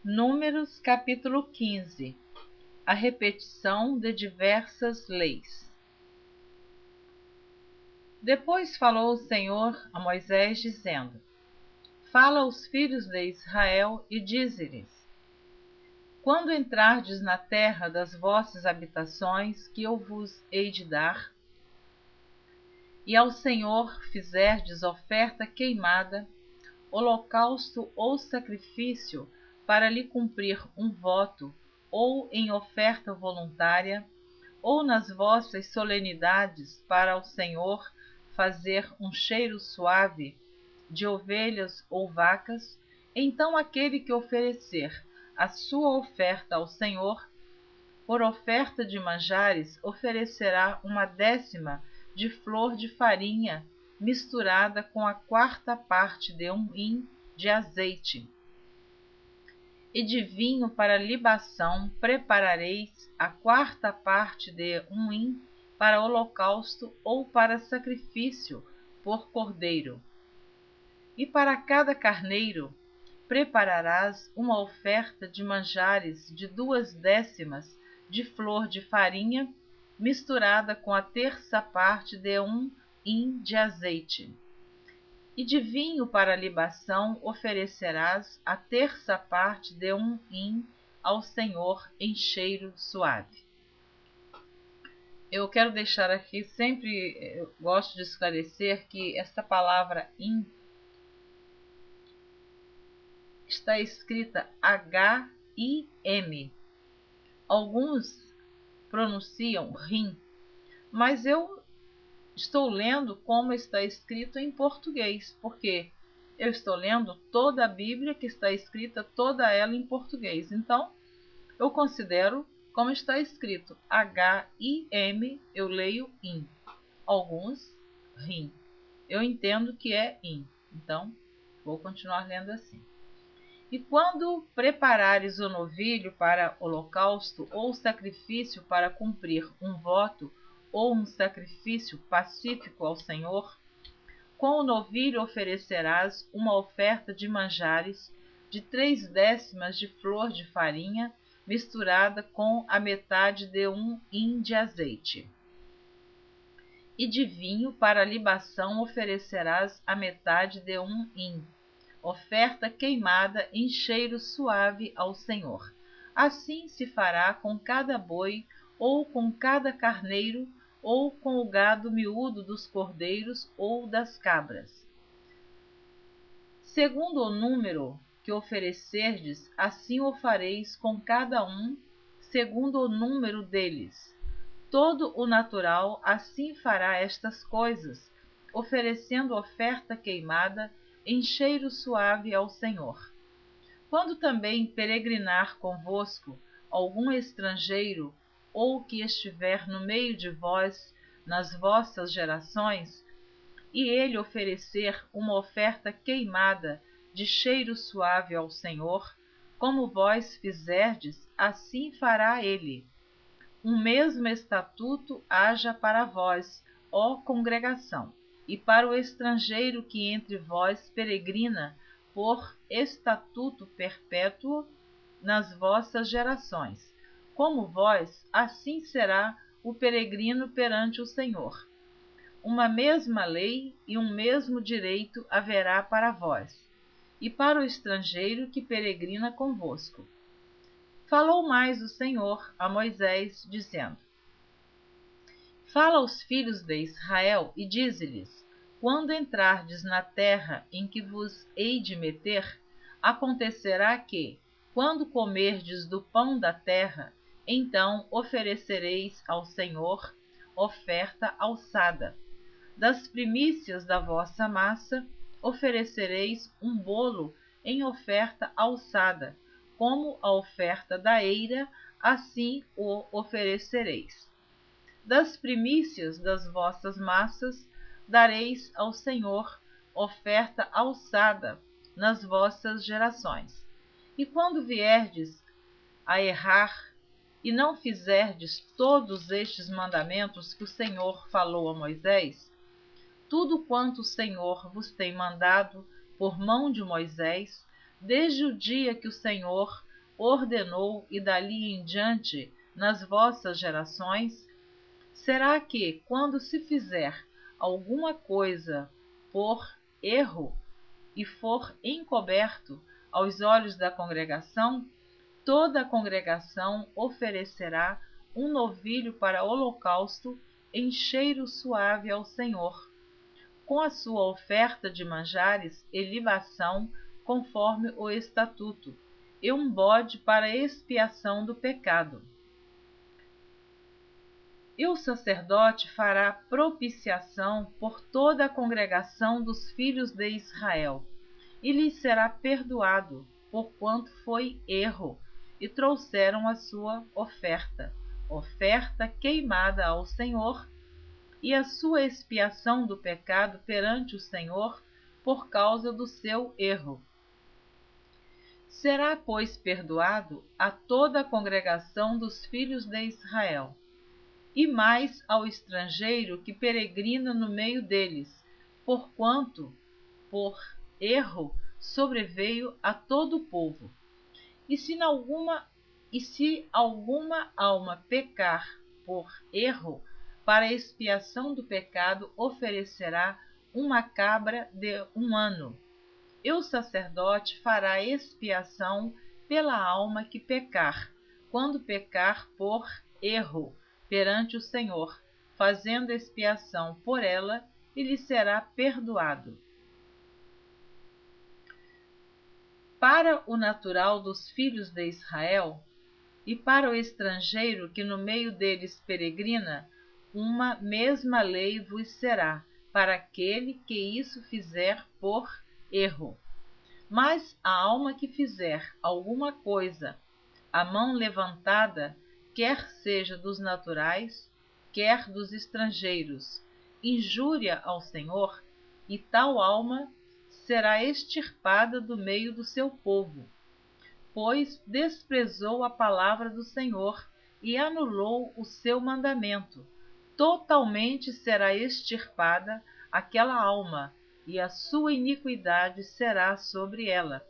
Números capítulo 15. A repetição de diversas leis. Depois falou o Senhor a Moisés, dizendo: Fala aos filhos de Israel e dize-lhes: Quando entrardes na terra das vossas habitações, que eu vos hei de dar, e ao Senhor fizerdes oferta queimada, holocausto ou sacrifício, para lhe cumprir um voto, ou em oferta voluntária, ou nas vossas solenidades para ao Senhor fazer um cheiro suave de ovelhas ou vacas, então aquele que oferecer a sua oferta ao Senhor, por oferta de manjares, oferecerá 1/10 de flor de farinha misturada com a 1/4 de um hin de azeite. E de vinho para libação preparareis a 1/4 de um hin para holocausto ou para sacrifício por cordeiro. E para cada carneiro prepararás uma oferta de manjares de 2/10 de flor de farinha misturada com a 1/3 de um hin de azeite. E de vinho para libação oferecerás a 1/3 de um hin ao Senhor em cheiro suave. Eu quero deixar aqui, eu gosto de esclarecer que esta palavra hin está escrita H-I-M. Alguns pronunciam rim, mas eu estou lendo como está escrito em português, porque eu estou lendo toda a Bíblia que está escrita, toda ela em português. Então, eu considero como está escrito H-I-M, eu leio in. Alguns, rim. Eu entendo que é in. Então, vou continuar lendo assim. E quando preparares o novilho para holocausto ou sacrifício para cumprir um voto, ou um sacrifício pacífico ao Senhor, com o novilho oferecerás uma oferta de manjares de 3/10 de flor de farinha misturada com a 1/2 de um hin de azeite. E de vinho para libação oferecerás a 1/2 de um hin, oferta queimada em cheiro suave ao Senhor. Assim se fará com cada boi, ou com cada carneiro, ou com o gado miúdo dos cordeiros ou das cabras. Segundo o número que oferecerdes, assim o fareis com cada um, segundo o número deles. Todo o natural assim fará estas coisas, oferecendo oferta queimada em cheiro suave ao Senhor. Quando também peregrinar convosco algum estrangeiro, ou que estiver no meio de vós nas vossas gerações, e ele oferecer uma oferta queimada de cheiro suave ao Senhor, como vós fizerdes, assim fará ele. Um mesmo estatuto haja para vós, ó congregação, e para o estrangeiro que entre vós peregrina, por estatuto perpétuo nas vossas gerações. Como vós, assim será o peregrino perante o Senhor. Uma mesma lei e um mesmo direito haverá para vós, e para o estrangeiro que peregrina convosco. Falou mais o Senhor a Moisés, dizendo: Fala aos filhos de Israel e dize-lhes: Quando entrardes na terra em que vos hei de meter, acontecerá que, quando comerdes do pão da terra, então oferecereis ao Senhor oferta alçada. Das primícias da vossa massa, oferecereis um bolo em oferta alçada, como a oferta da eira, assim o oferecereis. Das primícias das vossas massas, dareis ao Senhor oferta alçada nas vossas gerações. E quando vierdes a errar, e não fizerdes todos estes mandamentos que o Senhor falou a Moisés, tudo quanto o Senhor vos tem mandado por mão de Moisés, desde o dia que o Senhor ordenou e dali em diante nas vossas gerações? Será que, quando se fizer alguma coisa por erro e for encoberto aos olhos da congregação, toda a congregação oferecerá um novilho para holocausto em cheiro suave ao Senhor, com a sua oferta de manjares e libação, conforme o estatuto, e um bode para expiação do pecado. E o sacerdote fará propiciação por toda a congregação dos filhos de Israel, e lhes será perdoado, porquanto foi erro, e trouxeram a sua oferta queimada ao Senhor, e a sua expiação do pecado perante o Senhor, por causa do seu erro. Será, pois, perdoado a toda a congregação dos filhos de Israel, e mais ao estrangeiro que peregrina no meio deles, porquanto, por erro, sobreveio a todo o povo. E se alguma alma pecar por erro, para expiação do pecado oferecerá uma cabra de 1 ano. E o sacerdote fará expiação pela alma que pecar, quando pecar por erro, perante o Senhor, fazendo expiação por ela, e lhe será perdoado. Para o natural dos filhos de Israel, e para o estrangeiro que no meio deles peregrina, uma mesma lei vos será, para aquele que isso fizer por erro. Mas a alma que fizer alguma coisa, a mão levantada, quer seja dos naturais, quer dos estrangeiros, injúria ao Senhor, e tal alma será extirpada do meio do seu povo, pois desprezou a palavra do Senhor e anulou o seu mandamento. Totalmente será extirpada aquela alma, e a sua iniquidade será sobre ela.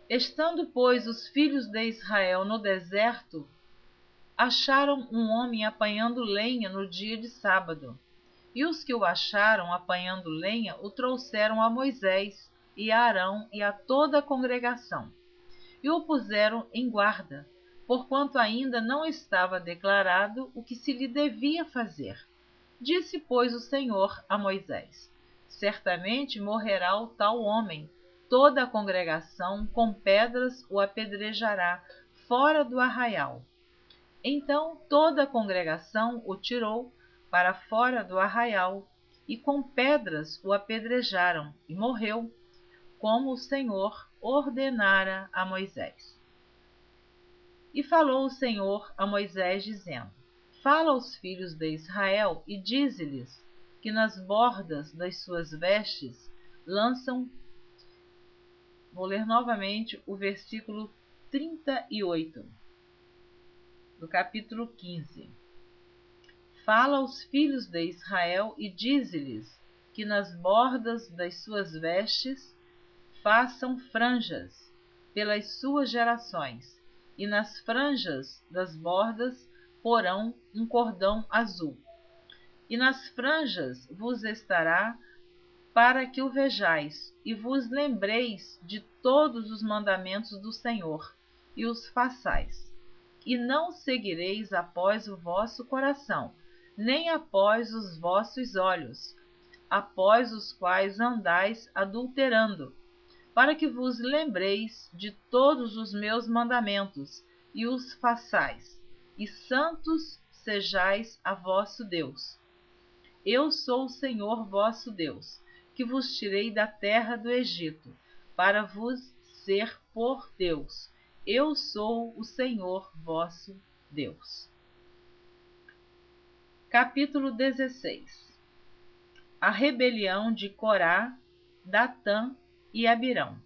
Estando, pois, os filhos de Israel no deserto, acharam um homem apanhando lenha no dia de sábado. E os que o acharam apanhando lenha o trouxeram a Moisés e a Arão e a toda a congregação, e o puseram em guarda, porquanto ainda não estava declarado o que se lhe devia fazer. Disse, pois, o Senhor a Moisés: certamente morrerá o tal homem, toda a congregação com pedras o apedrejará fora do arraial. Então toda a congregação o tirou para fora do arraial, e com pedras o apedrejaram, e morreu, como o Senhor ordenara a Moisés. E falou o Senhor a Moisés, dizendo: fala aos filhos de Israel e dize-lhes que nas bordas das suas vestes lançam... Vou ler novamente o versículo 38, do capítulo 15. Fala aos filhos de Israel e dize-lhes que nas bordas das suas vestes façam franjas pelas suas gerações, e nas franjas das bordas porão um cordão azul. E nas franjas vos estará, para que o vejais, e vos lembreis de todos os mandamentos do Senhor, e os façais. E não seguireis após o vosso coração, nem após os vossos olhos, após os quais andais adulterando, para que vos lembreis de todos os meus mandamentos, e os façais, e santos sejais a vosso Deus. Eu sou o Senhor vosso Deus, que vos tirei da terra do Egito, para vos ser por Deus. Eu sou o Senhor vosso Deus. Capítulo 16. A rebelião de Corá, Datã e Abirão.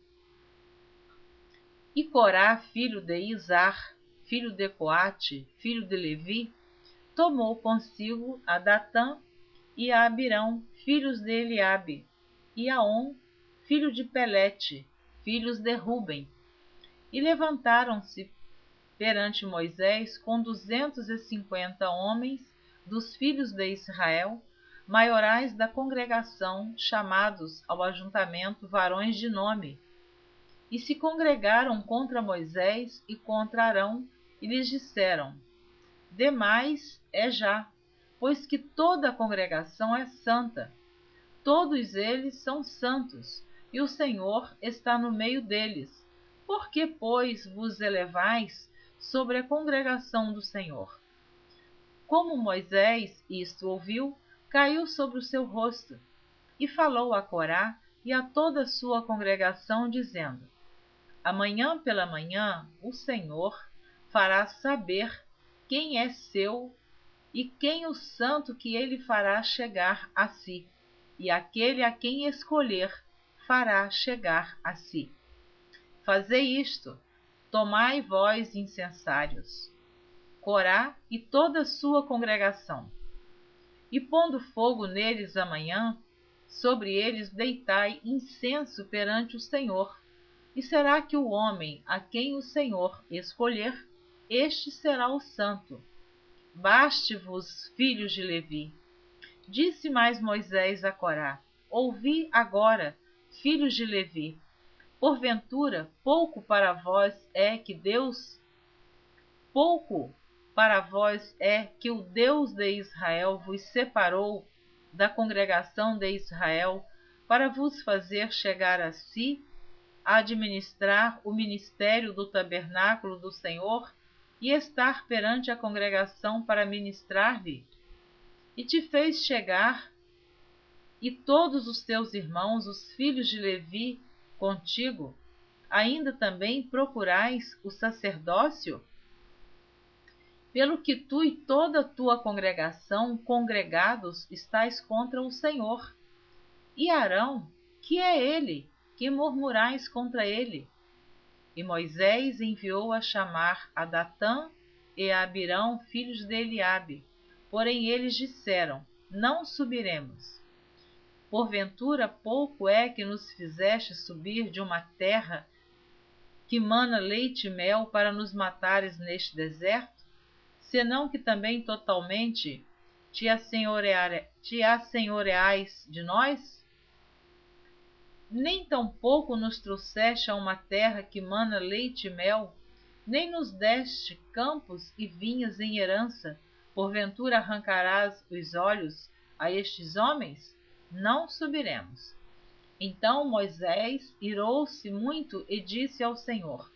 E Corá, filho de Izar, filho de Coate, filho de Levi, tomou consigo a Datã e a Abirão, filhos de Eliabe, e a On, filho de Pelete, filhos de Ruben, E levantaram-se perante Moisés com 250 homens dos filhos de Israel, maiorais da congregação, chamados ao ajuntamento varões de nome. E se congregaram contra Moisés e contra Arão, e lhes disseram: demais é já, pois que toda a congregação é santa. Todos eles são santos, e o Senhor está no meio deles. Por que, pois, vos elevais sobre a congregação do Senhor? Como Moisés isto ouviu, caiu sobre o seu rosto, e falou a Corá e a toda a sua congregação, dizendo: amanhã pela manhã o Senhor fará saber quem é seu e quem o santo que ele fará chegar a si, e aquele a quem escolher fará chegar a si. Fazei isto, tomai vós incensários, Corá e toda a sua congregação, e pondo fogo neles amanhã, sobre eles deitai incenso perante o Senhor. E será que o homem a quem o Senhor escolher, este será o santo. Baste-vos, filhos de Levi. Disse mais Moisés a Corá: ouvi agora, filhos de Levi. Porventura, pouco para vós é que o Deus de Israel vos separou da congregação de Israel para vos fazer chegar a si, a administrar o ministério do tabernáculo do Senhor e estar perante a congregação para ministrar-lhe? E te fez chegar, e todos os teus irmãos, os filhos de Levi, contigo, ainda também procurais o sacerdócio? Pelo que tu e toda a tua congregação, congregados, estáis contra o Senhor. E Arão, que é ele, que murmurais contra ele? E Moisés enviou a chamar a Datã e a Abirão, filhos de Eliabe. Porém eles disseram: não subiremos. Porventura pouco é que nos fizeste subir de uma terra que mana leite e mel para nos matares neste deserto? Senão que também totalmente te assenhoreais de nós? Nem tampouco nos trouxeste a uma terra que mana leite e mel, nem nos deste campos e vinhas em herança. Porventura arrancarás os olhos a estes homens? Não subiremos. Então Moisés irou-se muito e disse ao Senhor: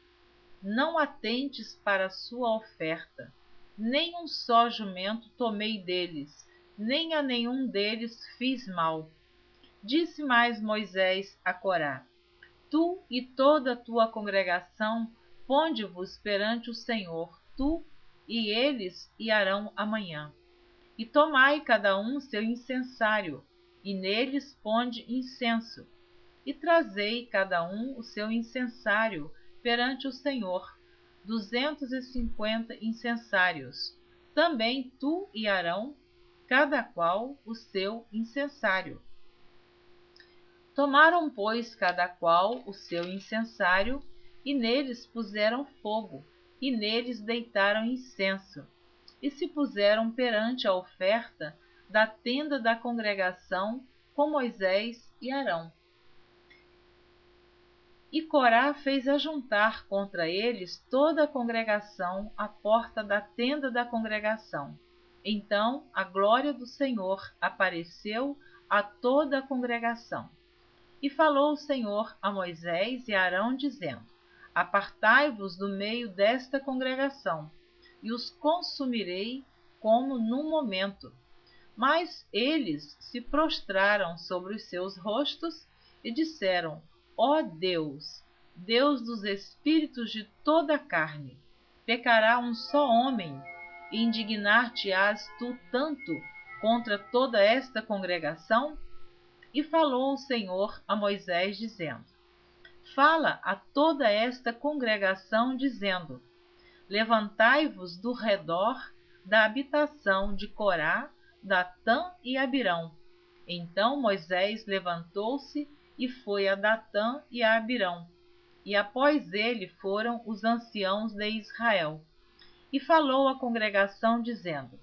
não atentes para a sua oferta, nem um só jumento tomei deles, nem a nenhum deles fiz mal. Disse mais Moisés a Corá: tu e toda a tua congregação, ponde-vos perante o Senhor, tu e eles e Arão amanhã. E tomai cada um seu incensário, e neles ponde incenso. E trazei cada um o seu incensário perante o Senhor, 250 incensários. Também tu e Arão, cada qual o seu incensário. Tomaram, pois, cada qual o seu incensário, e neles puseram fogo, e neles deitaram incenso, e se puseram perante a oferta da tenda da congregação com Moisés e Arão. E Corá fez ajuntar contra eles toda a congregação à porta da tenda da congregação. Então a glória do Senhor apareceu a toda a congregação. E falou o Senhor a Moisés e a Arão, dizendo: apartai-vos do meio desta congregação, e os consumirei como num momento. Mas eles se prostraram sobre os seus rostos e disseram: ó Deus, Deus dos espíritos de toda a carne, pecará um só homem, e indignar-te-ás tu tanto contra toda esta congregação? E falou o Senhor a Moisés, dizendo: fala a toda esta congregação, dizendo: levantai-vos do redor da habitação de Corá, Datã e Abirão. Então Moisés levantou-se e foi a Datã e a Abirão. e após ele foram os anciãos de Israel. E falou à congregação, dizendo: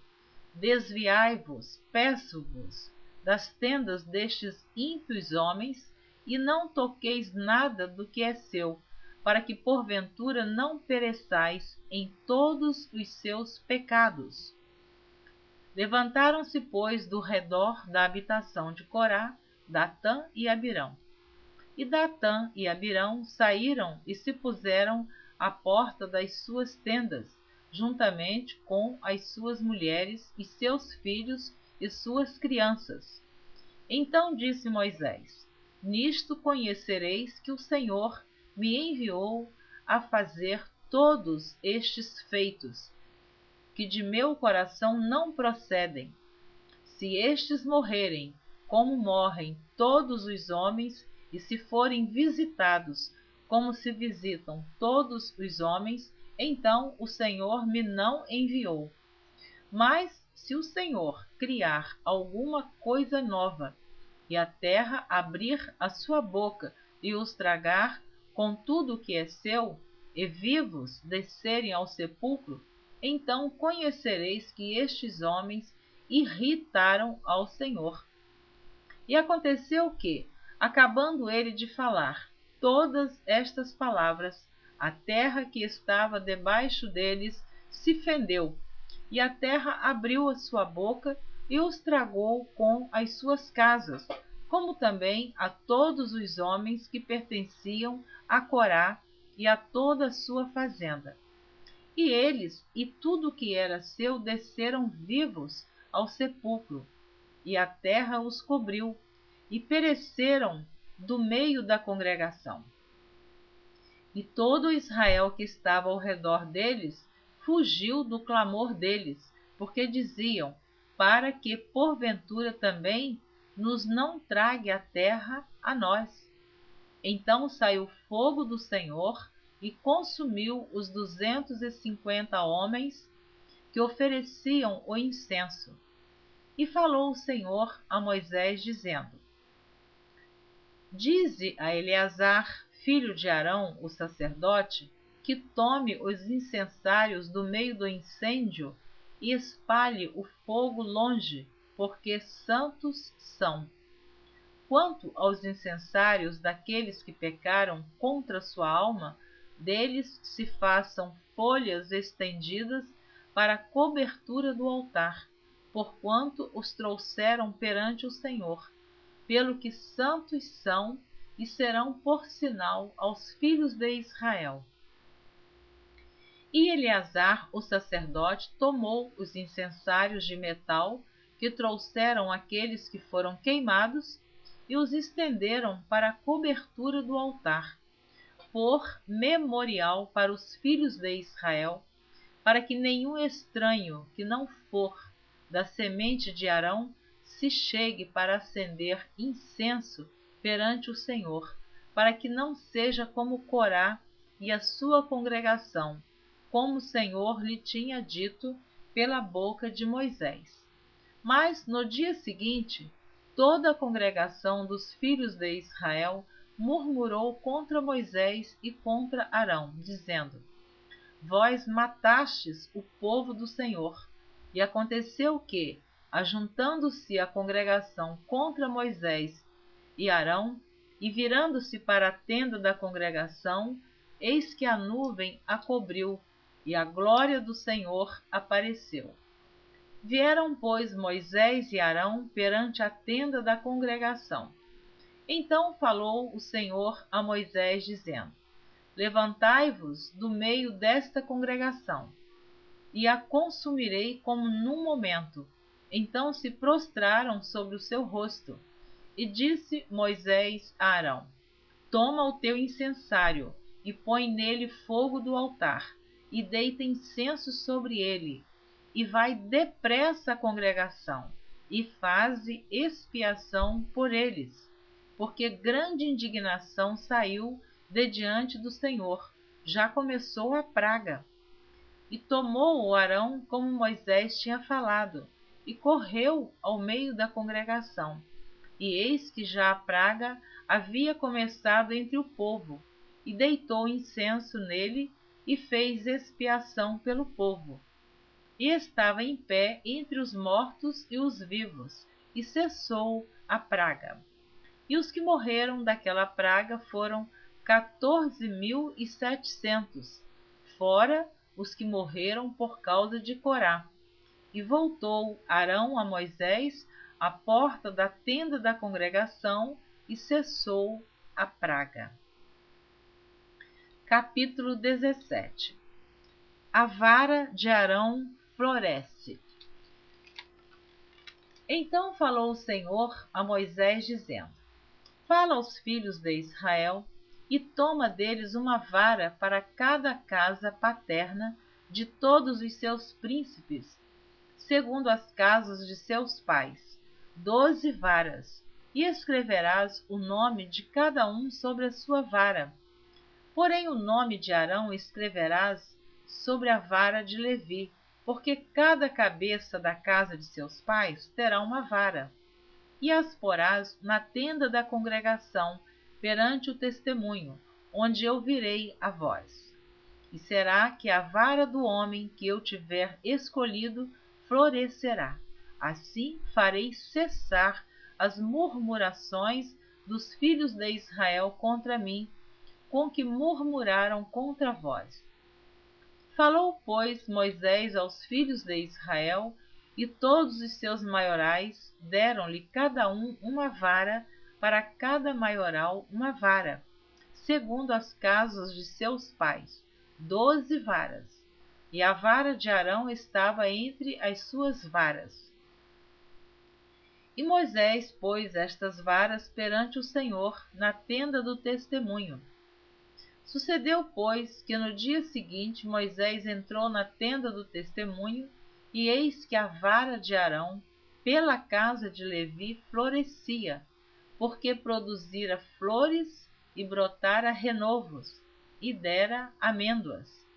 Desviai-vos, peço-vos, das tendas destes ímpios homens, e não toqueis nada do que é seu, para que porventura não pereçais em todos os seus pecados. Levantaram-se, pois, do redor da habitação de Corá, Datã e Abirão. E Datã e Abirão saíram e se puseram à porta das suas tendas, juntamente com as suas mulheres e seus filhos e suas crianças. Então disse Moisés: Nisto conhecereis que o Senhor me enviou a fazer todos estes feitos, que de meu coração não procedem. Se estes morrerem, como morrem todos os homens, e se forem visitados, como se visitam todos os homens, então o Senhor me não enviou. Mas se o Senhor criar alguma coisa nova, e a terra abrir a sua boca e os tragar com tudo o que é seu, e vivos descerem ao sepulcro, então conhecereis que estes homens irritaram ao Senhor. E aconteceu que, acabando ele de falar todas estas palavras, a terra que estava debaixo deles se fendeu, e a terra abriu a sua boca e os tragou com as suas casas, como também a todos os homens que pertenciam a Corá e a toda a sua fazenda. E eles e tudo o que era seu desceram vivos ao sepulcro, e a terra os cobriu, e pereceram do meio da congregação. E todo Israel que estava ao redor deles fugiu do clamor deles, porque diziam: para que porventura também nos não trague a terra a nós. Então saiu fogo do Senhor e consumiu os 250 homens que ofereciam o incenso. E falou o Senhor a Moisés, dizendo: Dize a Eleazar, filho de Arão, o sacerdote, que tome os incensários do meio do incêndio e espalhe o fogo longe, porque santos são. Quanto aos incensários daqueles que pecaram contra sua alma, deles se façam folhas estendidas para a cobertura do altar, porquanto os trouxeram perante o Senhor, pelo que santos são e serão por sinal aos filhos de Israel. E Eleazar, o sacerdote, tomou os incensários de metal que trouxeram aqueles que foram queimados e os estenderam para a cobertura do altar, por memorial para os filhos de Israel, para que nenhum estranho que não for da semente de Arão se chegue para acender incenso perante o Senhor, para que não seja como Corá e a sua congregação, como o Senhor lhe tinha dito pela boca de Moisés. Mas no dia seguinte, toda a congregação dos filhos de Israel murmurou contra Moisés e contra Arão, dizendo: Vós matastes o povo do Senhor. E aconteceu que, ajuntando-se a congregação contra Moisés e Arão, e virando-se para a tenda da congregação, eis que a nuvem a cobriu, e a glória do Senhor apareceu. Vieram, pois, Moisés e Arão perante a tenda da congregação. Então falou o Senhor a Moisés, dizendo: Levantai-vos do meio desta congregação, e a consumirei como num momento. Então se prostraram sobre o seu rosto. E disse Moisés a Arão: Toma o teu incensário, e põe nele fogo do altar, e deita incenso sobre ele, e vai depressa à congregação, e faze expiação por eles, porque grande indignação saiu de diante do Senhor, já começou a praga. E tomou o Arão como Moisés tinha falado, e correu ao meio da congregação. E eis que já a praga havia começado entre o povo, e deitou incenso nele e fez expiação pelo povo. E estava em pé entre os mortos e os vivos, e cessou a praga. E os que morreram daquela praga foram 14.700, fora os que morreram por causa de Corá. E voltou Arão a Moisés à porta da tenda da congregação e cessou a praga. Capítulo 17. A vara de Arão floresce. Então falou o Senhor a Moisés, dizendo: Fala aos filhos de Israel e toma deles uma vara para cada casa paterna de todos os seus príncipes, segundo as casas de seus pais, 12 varas, e escreverás o nome de cada um sobre a sua vara. Porém o nome de Arão escreverás sobre a vara de Levi, porque cada cabeça da casa de seus pais terá uma vara. E as porás na tenda da congregação, perante o testemunho, onde eu virei a vós. E será que a vara do homem que eu tiver escolhido florescerá. Assim farei cessar as murmurações dos filhos de Israel contra mim, com que murmuraram contra vós. Falou, pois, Moisés aos filhos de Israel, e todos os seus maiorais deram-lhe cada um uma vara, para cada maioral uma vara, segundo as casas de seus pais, 12 varas. E a vara de Arão estava entre as suas varas. E Moisés pôs estas varas perante o Senhor na tenda do testemunho. Sucedeu, pois, que no dia seguinte Moisés entrou na tenda do testemunho, e eis que a vara de Arão, pela casa de Levi, florescia, porque produzira flores e brotara renovos, e dera amêndoas.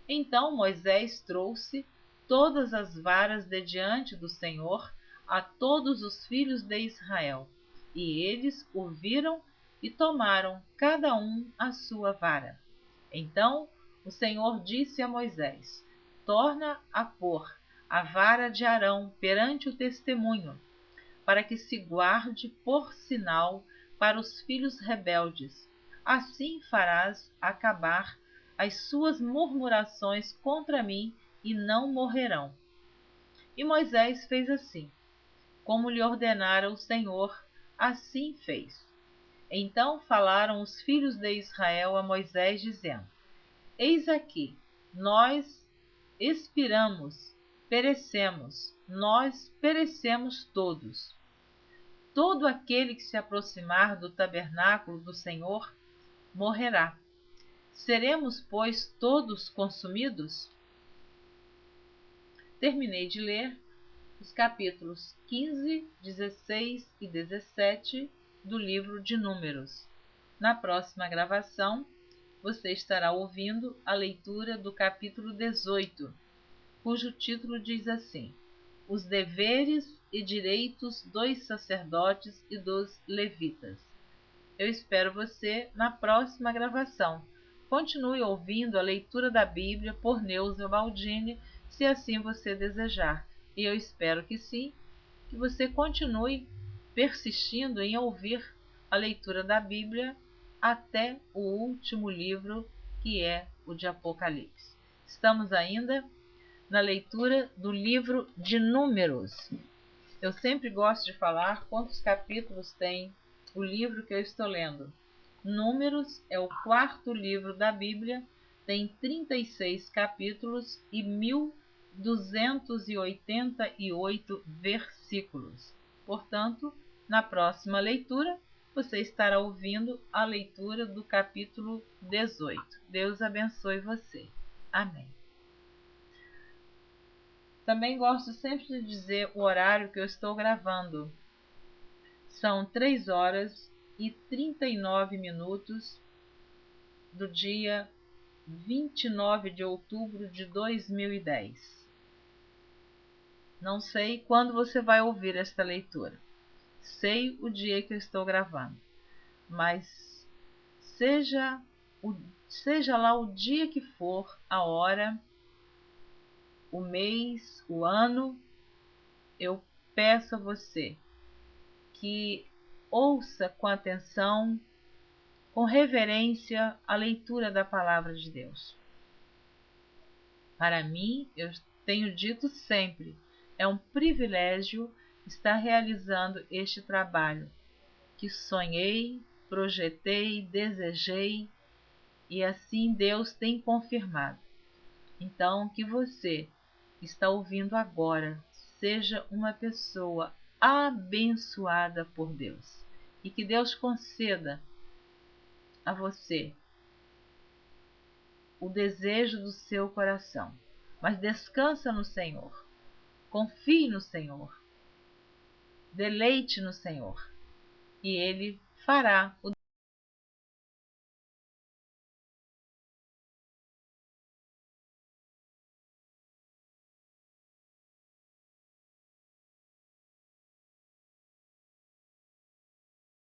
Então Moisés trouxe todas as varas de diante do Senhor a todos os filhos de Israel, e eles o viram e tomaram cada um a sua vara. Então o Senhor disse a Moisés: Torna a pôr a vara de Arão perante o testemunho, para que se guarde por sinal para os filhos rebeldes. Assim farás acabar as suas murmurações contra mim, e não morrerão. E Moisés fez assim, como lhe ordenara o Senhor, assim fez. Então falaram os filhos de Israel a Moisés, dizendo: Eis aqui, nós expiramos, nós perecemos todos. Todo aquele que se aproximar do tabernáculo do Senhor morrerá. Seremos, pois, todos consumidos? Terminei de ler os capítulos 15, 16 e 17 do livro de Números. Na próxima gravação, você estará ouvindo a leitura do capítulo 18, cujo título diz assim: Os deveres e direitos dos sacerdotes e dos levitas. Eu espero você na próxima gravação. Continue ouvindo a leitura da Bíblia por Neuza Baldini, se assim você desejar. E eu espero que sim, que você continue persistindo em ouvir a leitura da Bíblia até o último livro, que é o de Apocalipse. Estamos ainda na leitura do livro de Números. Eu sempre gosto de falar quantos capítulos tem o livro que eu estou lendo. Números é o 4º livro da Bíblia, tem 36 capítulos e 1.288 versículos. Portanto, na próxima leitura, você estará ouvindo a leitura do capítulo 18. Deus abençoe você. Amém. Também gosto sempre de dizer o horário que eu estou gravando. São 3 horas e 39 minutos do dia 29 de outubro de 2010. Não sei quando você vai ouvir esta leitura. Sei o dia que eu estou gravando. Mas seja seja lá o dia que for, a hora, o mês, o ano, eu peço a você que ouça com atenção, com reverência, a leitura da palavra de Deus. Para mim, eu tenho dito sempre, é um privilégio estar realizando este trabalho que sonhei, projetei, desejei e assim Deus tem confirmado. Então, que você está ouvindo agora seja uma pessoa abençoada por Deus e que Deus conceda a você o desejo do seu coração. Mas descansa no Senhor, confie no Senhor, deleite no Senhor e Ele fará o